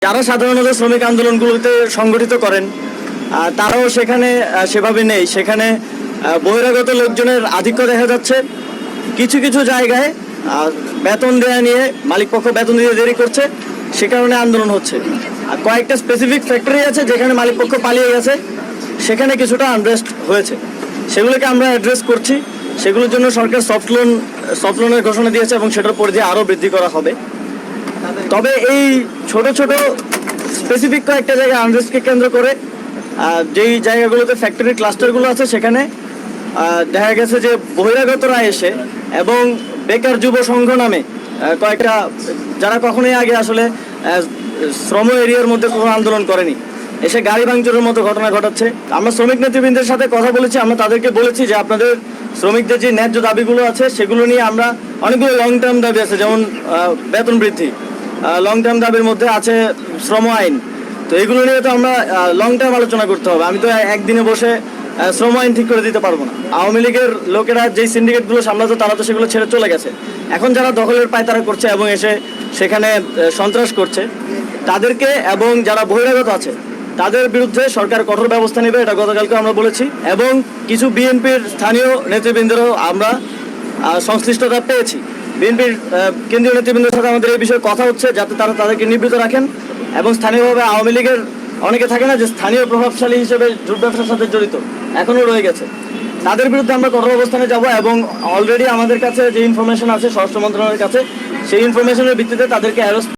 যারা সাধারণত শ্রমিক আন্দোলনগুলোতে সংগঠিত করেন তারাও সেখানে সেভাবে নেই। সেখানে বহিরাগত লোকজনের আধিক্য দেখা যাচ্ছে। কিছু কিছু জায়গায় বেতন দেয়া নিয়ে মালিকপক্ষ বেতন দিতে দেরি করছে, সে কারণে আন্দোলন হচ্ছে। আর কয়েকটা স্পেসিফিক ফ্যাক্টরি আছে যেখানে মালিকপক্ষ পালিয়ে গেছে, সেখানে কিছুটা আনরেস্ট হয়েছে, সেগুলোকে আমরা অ্যাড্রেস করছি। সেগুলোর জন্য সরকার সফট লোনের ঘোষণা দিয়েছে এবং সেটার পরিধি আরও বৃদ্ধি করা হবে। তবে এই ছোট ছোট স্পেসিফিক কয়েকটা জায়গায় আনরেস্টকে কেন্দ্র করে যেই জায়গাগুলোতে ফ্যাক্টরি ক্লাস্টারগুলো আছে সেখানে দেখা গেছে যে বহিরাগতরা এসে এবং বেকার যুব সংঘ নামে কয়েকটা, যারা কখনোই আগে আসলে শ্রম এরিয়ার মধ্যে কোনো আন্দোলন করেনি, এসে গাড়ি ভাঙচুরের মতো ঘটনা ঘটাচ্ছে। আমরা শ্রমিক নেতৃবৃন্দের সাথে কথা বলেছি, আমরা তাদেরকে বলেছি যে আপনাদের শ্রমিকদের যে ন্যায্য দাবিগুলো আছে সেগুলো নিয়ে আমরা অনেকগুলো লং টার্ম দাবি আছে, যেমন বেতন বৃদ্ধি, লং টার্ম দাবির মধ্যে আছে শ্রম আইন। তো এগুলো নিয়ে তো আমরা লং টার্ম আলোচনা করতে হবে। আমি তো একদিনে বসে শ্রম আইন ঠিক করে দিতে পারবো না। আওয়ামী লীগের লোকেরা যেই সিন্ডিকেটগুলো সামলাতো তারা তো সেগুলো ছেড়ে চলে গেছে। এখন যারা দখলের পায়তারা করছে এবং এসে সেখানে সন্ত্রাস করছে তাদেরকে, এবং যারা বহিরাগত আছে তাদের বিরুদ্ধে সরকার কঠোর ব্যবস্থা নেবে, এটা গতকালকে আমরা বলেছি। এবং কিছু বিএনপির স্থানীয় নেতৃবৃন্দেরও আমরা সংশ্লিষ্টতা পেয়েছি। বিএনপির কেন্দ্রীয় নেতৃবৃন্দের সাথে আমাদের এই বিষয়ে কথা হচ্ছে, যাতে তারা তাদেরকে নিবৃত্ত রাখেন। এবং স্থানীয়ভাবে আওয়ামী লীগের অনেকে থাকে না যে স্থানীয় প্রভাবশালী হিসেবে জুট ব্যবসার সাথে জড়িত, এখনও রয়ে গেছে, তাদের বিরুদ্ধে আমরা কঠোর অবস্থানে যাব। এবং অলরেডি আমাদের কাছে যে ইনফরমেশন আছে স্বরাষ্ট্র মন্ত্রণালয়ের কাছে, সেই ইনফরমেশনের ভিত্তিতে তাদেরকে অ্যারেস্ট